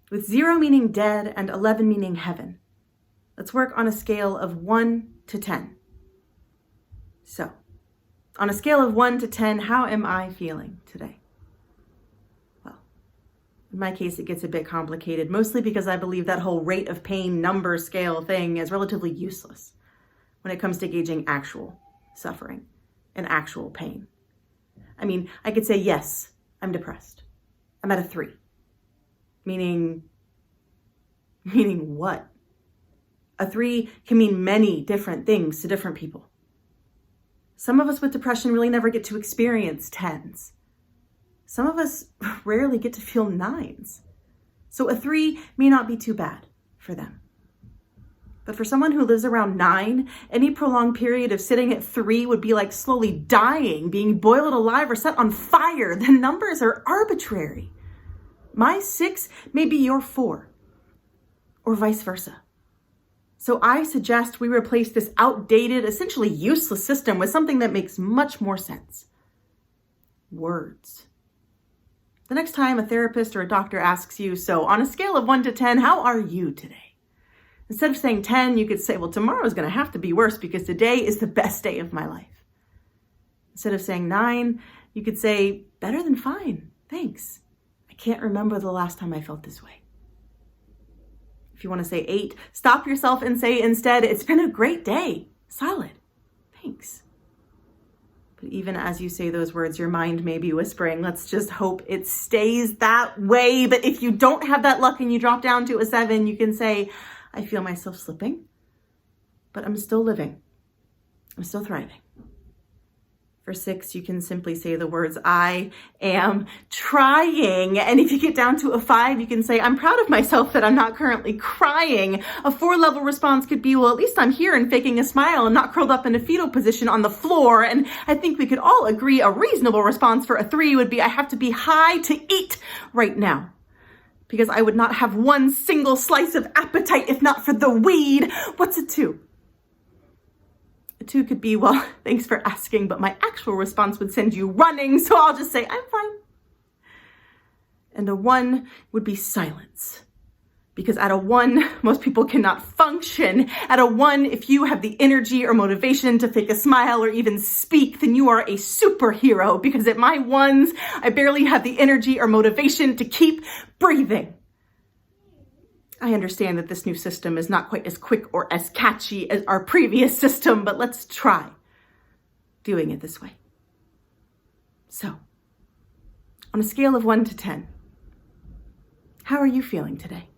with 0 meaning dead and 11 meaning heaven. Let's work on a scale of 1 to 10. So, on a scale of 1 to 10, how am I feeling today? Well, in my case, it gets a bit complicated, mostly because I believe that whole rate of pain number scale thing is relatively useless when it comes to gauging actual suffering and actual pain. I mean, I could say, yes, I'm depressed. I'm at a 3. Meaning what? A 3 can mean many different things to different people. Some of us with depression really never get to experience 10s. Some of us rarely get to feel 9s. So a 3 may not be too bad for them. But for someone who lives around 9, any prolonged period of sitting at 3 would be like slowly dying, being boiled alive or set on fire. The numbers are arbitrary. My 6 may be your 4, or vice versa. So I suggest we replace this outdated, essentially useless system with something that makes much more sense. Words. The next time a therapist or a doctor asks you, so on a scale of 1 to 10, how are you today? Instead of saying 10, you could say, well, tomorrow's going to have to be worse because today is the best day of my life. Instead of saying 9, you could say, better than fine, thanks. I can't remember the last time I felt this way. If you want to say 8, stop yourself and say instead, it's been a great day. Solid. Thanks. But even as you say those words, your mind may be whispering, let's just hope it stays that way. But if you don't have that luck and you drop down to a 7, you can say, I feel myself slipping, but I'm still living. I'm still thriving. For 6, you can simply say the words, I am trying. And if you get down to a 5, you can say, I'm proud of myself that I'm not currently crying. A 4-level response could be, well, at least I'm here and faking a smile and not curled up in a fetal position on the floor. And I think we could all agree a reasonable response for a 3 would be, I have to be high to eat right now, because I would not have one single slice of appetite if not for the weed. What's a 2? A 2 could be, well, thanks for asking, but my actual response would send you running, so I'll just say, I'm fine. And a 1 would be silence. Because at a 1, most people cannot function. At a 1, if you have the energy or motivation to fake a smile or even speak, then you are a superhero. Because at my 1s, I barely have the energy or motivation to keep breathing. I understand that this new system is not quite as quick or as catchy as our previous system, but let's try doing it this way. So, on a scale of 1 to 10, how are you feeling today?